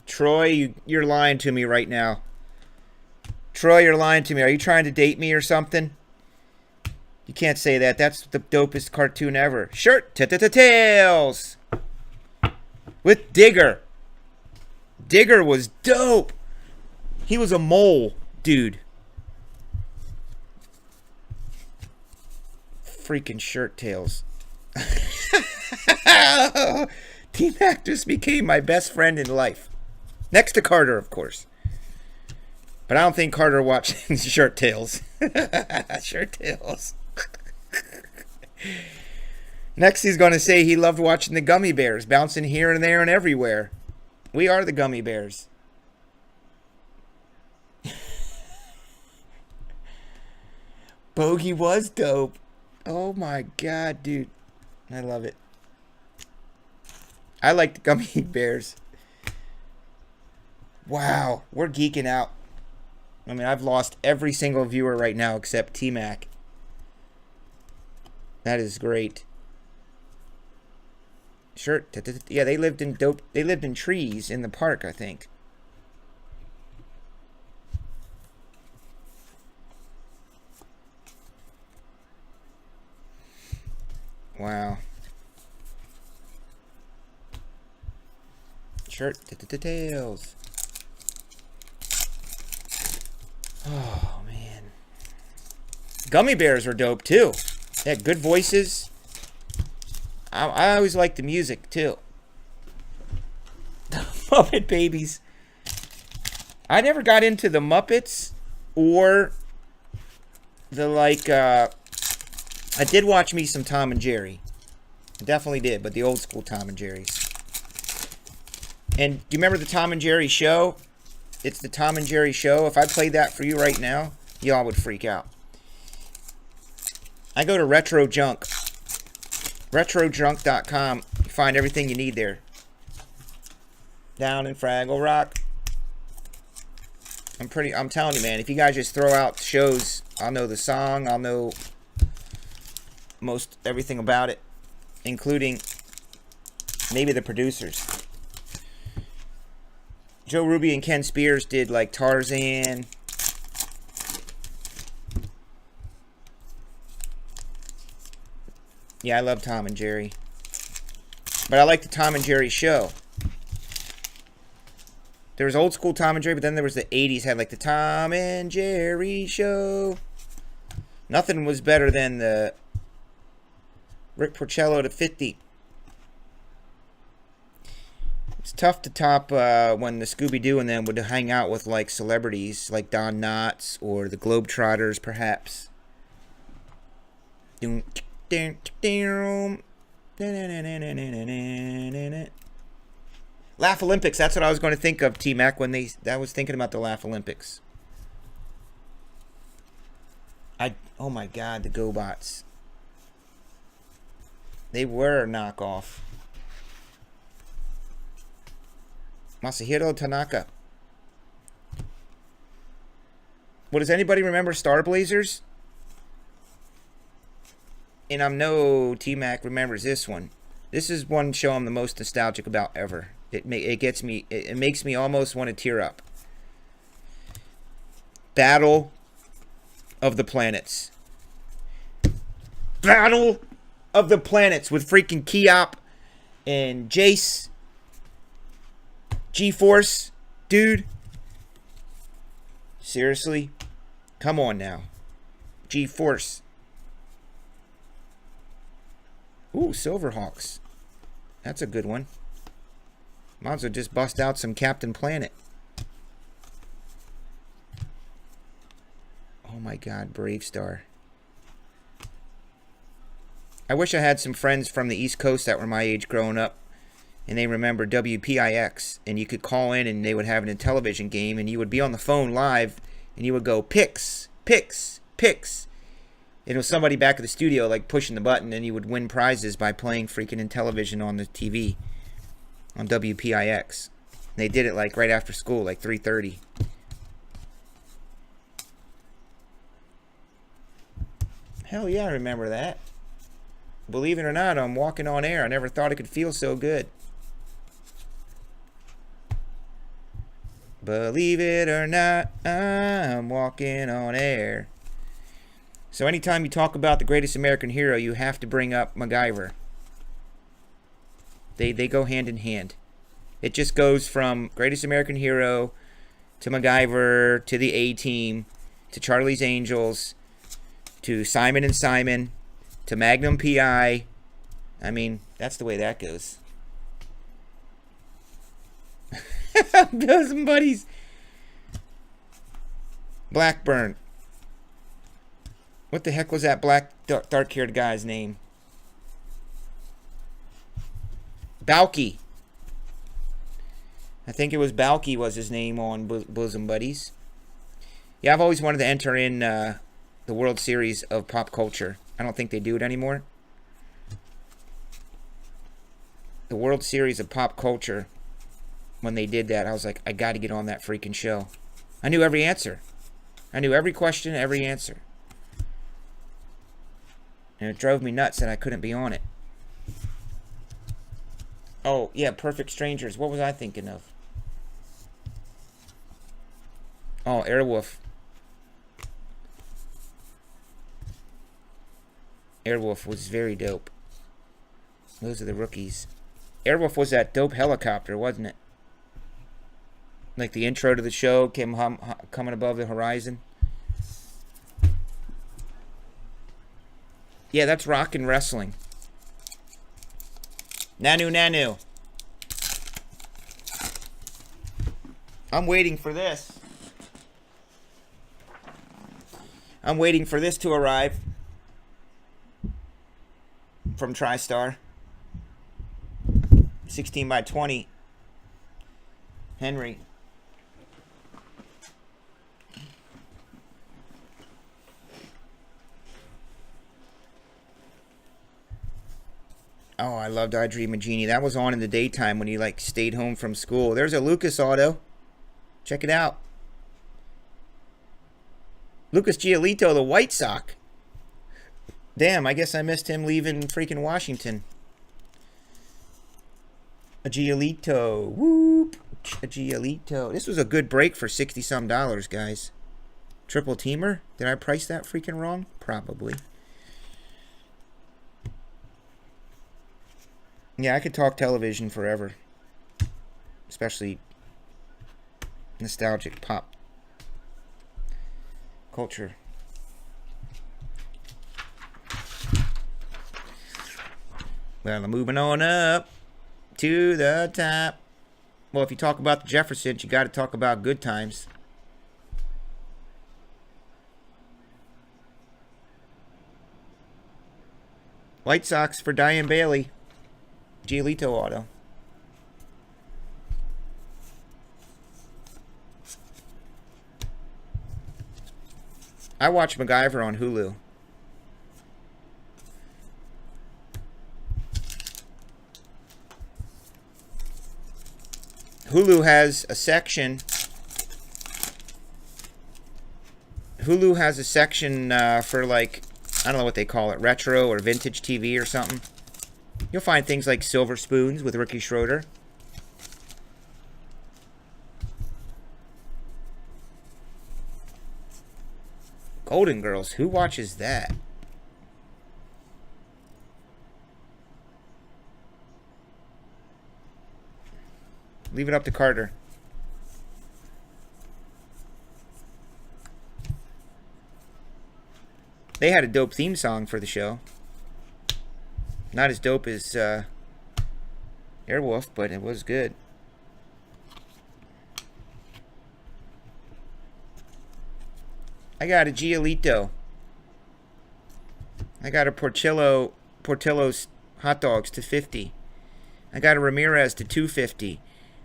Troy, you're lying to me right now. Troy, you're lying to me. Are you trying to date me or something? You can't say that. That's the dopest cartoon ever. Shirt Tails with Digger. Digger was dope. He was a mole, dude. Freaking Shirt Tails. Team Actress became my best friend in life. Next to Carter, of course. But I don't think Carter watched Shirt Tails. Shirt Tails. Next, he's going to say he loved watching the Gummy Bears, bouncing here and there and everywhere. We are the Gummy Bears. Bogey was dope. Oh my God, dude. I love it. I like the Gummy Bears. Wow, we're geeking out. I mean, I've lost every single viewer right now except T-Mac. That is great. Sure. Yeah, they lived in dope. They lived in trees in the park, I think. Wow. Shirt Tails. Oh man. Gummy Bears were dope too. They had good voices. I always liked the music too. The Muppet Babies. I never got into the Muppets or the I did watch me some Tom and Jerry. I definitely did, but the old school Tom and Jerry's. And do you remember the Tom and Jerry show? It's the Tom and Jerry show. If I played that for you right now, y'all would freak out. I go to Retro Junk. RetroJunk.com. You find everything you need there. Down in Fraggle Rock. I'm telling you, man, if you guys just throw out shows, I'll know the song, I'll know most everything about it, including maybe the producers. Joe Ruby and Ken Spears did like Tarzan. Yeah, I love Tom and Jerry. But I like the Tom and Jerry show. There was old school Tom and Jerry, but then there was the 80s had like the Tom and Jerry show. Nothing was better than the Rick Porcello to 50. It's tough to top when the Scooby-Doo and them would hang out with like celebrities like Don Knotts or the Globetrotters, perhaps. Laugh Olympics, that's what I was going to think of, T-Mac, when I was thinking about the Laugh Olympics. Oh my God, the GoBots. They were a knockoff. Masahiro Tanaka. Well, does anybody remember Star Blazers? And I'm no T-Mac remembers this one. This is one show I'm the most nostalgic about ever. It makes me almost want to tear up. Battle of the Planets. Battle of the Planets with freaking Keop and Jace. G-Force, dude. Seriously? Come on now. G-Force. Ooh, Silverhawks. That's a good one. Might as well just bust out some Captain Planet. Oh my God, Brave Star. I wish I had some friends from the East Coast that were my age growing up, and they remember WPIX, and you could call in and they would have a television game, and you would be on the phone live, and you would go, picks, picks, picks. And it was somebody back at the studio like pushing the button, and you would win prizes by playing freaking in television on the TV on WPIX. And they did it like right after school, like 3:30. Hell yeah, I remember that. Believe it or not, I'm walking on air. I never thought it could feel so good. Believe it or not, I'm walking on air. So anytime you talk about the greatest American hero, you have to bring up MacGyver. They go hand in hand. It just goes from greatest American hero to MacGyver to the A-Team to Charlie's Angels to Simon and Simon to Magnum P.I. I mean, that's the way that goes. Those buddies. Blackburn. What the heck was that black dark-haired guy's name? Balky. I think it was Balky was his name on Bosom Buddies. Yeah, I've always wanted to enter in the World Series of Pop Culture. I don't think they do it anymore. The World Series of Pop Culture, when they did that, I was like, I got to get on that freaking show. I knew every answer. I knew every question, every answer. And it drove me nuts that I couldn't be on it. Oh, yeah, Perfect Strangers. What was I thinking of? Oh, Airwolf. Airwolf was very dope. Those are the rookies. Airwolf was that dope helicopter, wasn't it? Like the intro to the show came coming above the horizon. Yeah, that's rock and wrestling. Nanu Nanu. I'm waiting for this. I'm waiting for this to arrive from TriStar. 16 by 20. Henry. Oh, I loved I Dream of Jeannie. That was on in the daytime when you like stayed home from school. There's a Lucas auto. Check it out. Lucas Giolito, the White Sox. Damn, I guess I missed him leaving freaking Washington. A Giolito. Whoop. A Giolito. This was a good break for $60-some, guys. Triple teamer? Did I price that freaking wrong? Probably. Yeah, I could talk television forever. Especially nostalgic pop culture. Well, I'm moving on up to the top. Well, if you talk about the Jeffersons, you got to talk about good times. White Sox for Diane Bailey. Giolito auto. I watch MacGyver on Hulu. Hulu has a section. Hulu has a section for, like, I don't know what they call it, retro or vintage TV or something. You'll find things like Silver Spoons with Ricky Schroeder. Golden Girls, who watches that? Leave it up to Carter. They had a dope theme song for the show. Not as dope as Airwolf, but it was good. I got a Giolito. I got a Portillo's hot dogs to 50. I got a Ramirez to 250.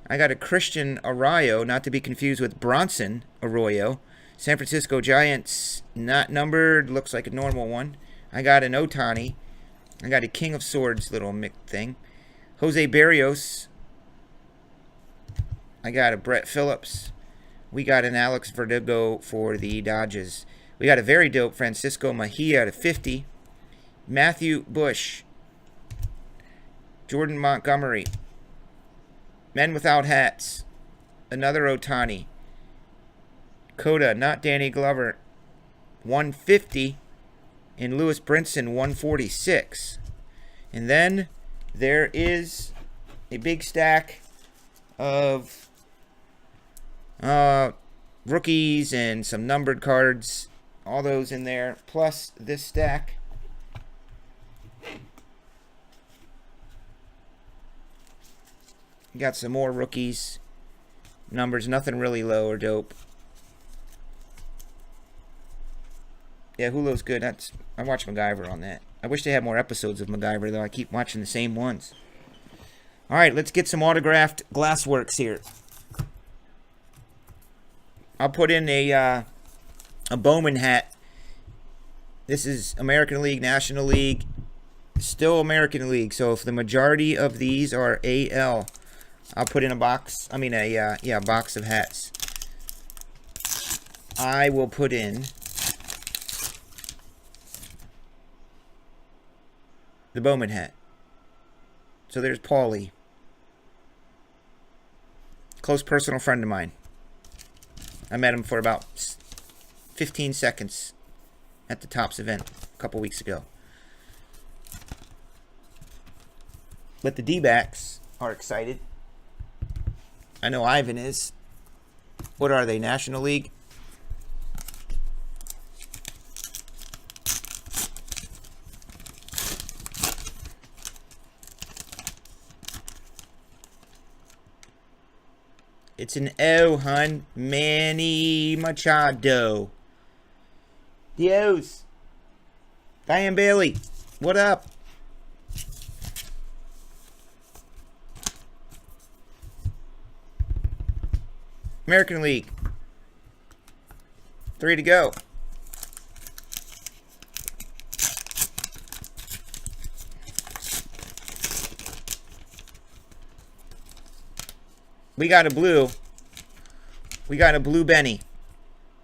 I got a Christian Arroyo, not to be confused with Bronson Arroyo. San Francisco Giants, not numbered, looks like a normal one. I got an Otani. I got a King of Swords little thing. Jose Barrios. I got a Brett Phillips. We got an Alex Verdugo for the Dodgers. We got a very dope Francisco Mejia to 50. Matthew Bush. Jordan Montgomery. Men Without Hats. Another Otani. Coda, not Danny Glover. 150. And Lewis Brinson, 146. And then there is a big stack of rookies and some numbered cards. All those in there. Plus this stack. Got some more rookies. Numbers, nothing really low or dope. Yeah, Hulu's good. I watch MacGyver on that. I wish they had more episodes of MacGyver, though. I keep watching the same ones. All right, let's get some autographed Glassworks here. I'll put in a Bowman hat. This is American League, National League, still American League. So if the majority of these are AL, I'll put in a box. I mean a box of hats. I will put in the Bowman hat. So there's Paulie. Close personal friend of mine. I met him for about 15 seconds at the Topps event a couple weeks ago. But the D-backs are excited. I know Ivan is. What are they, National League? It's an O, hun. Manny Machado. Dios. Diane Bailey. What up? American League. 3 to go. We got a blue. We got a blue Benny.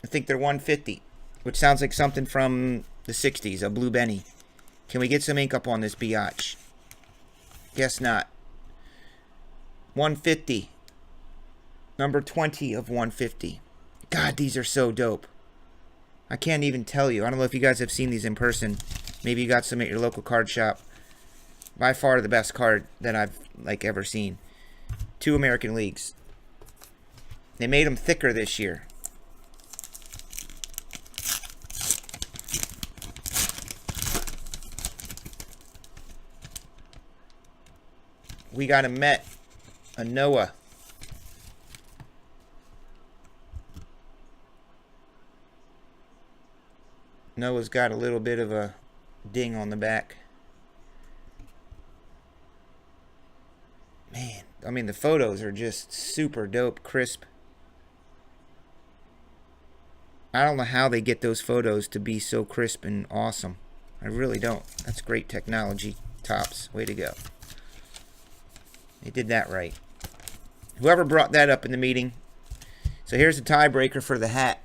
I think they're 150, which sounds like something from the 60s, a blue Benny. Can we get some ink up on this biatch? Guess not. 150. Number 20 of 150. God, these are so dope. I can't even tell you. I don't know if you guys have seen these in person. Maybe you got some at your local card shop. By far the best card that I've like ever seen. 2 American Leagues. They made them thicker this year. We got a Met, a Noah. Noah's got a little bit of a ding on the back. Man, I mean the photos are just super dope, crisp. I don't know how they get those photos to be so crisp and awesome. I really don't. That's great technology. Tops, way to go. They did that right. Whoever brought that up in the meeting. So here's the tiebreaker for the hat.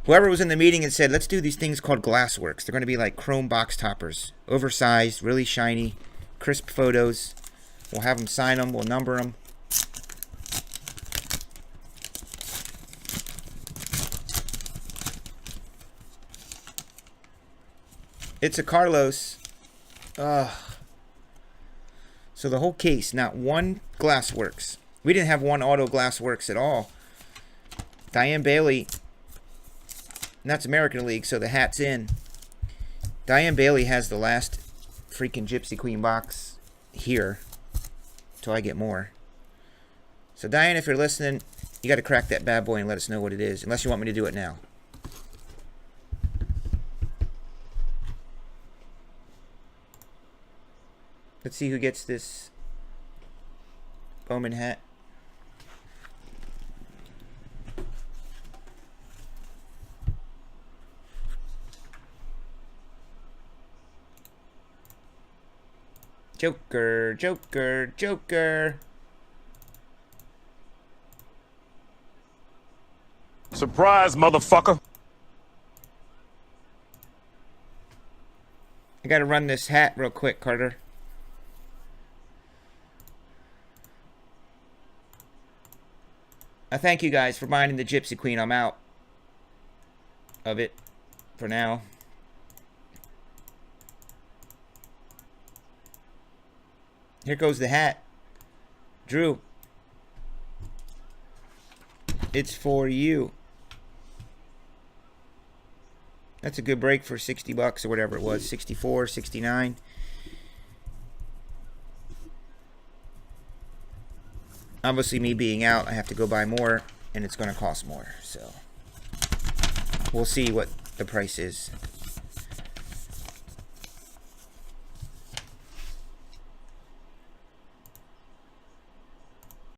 Whoever was in the meeting and said, let's do these things called glassworks. They're going to be like chrome box toppers. Oversized, really shiny, crisp photos. We'll have them sign them. We'll number them. It's a Carlos. So the whole case, not one Glassworks. We didn't have one Auto Glassworks at all. Diane Bailey, and that's American League, so the hat's in. Diane Bailey has the last freaking Gypsy Queen box here. Till I get more. So Diane, if you're listening, you got to crack that bad boy and let us know what it is. Unless you want me to do it now. Let's see who gets this Bowman hat. Joker, Joker, Joker. Surprise, motherfucker. I gotta run this hat real quick, Carter. I thank you guys for buying the Gypsy Queen. I'm out of it for now. Here goes the hat. Drew. It's for you. That's a good break for 60 bucks or whatever it was. 64, 69. Obviously, me being out, I have to go buy more, and it's going to cost more. So, we'll see what the price is.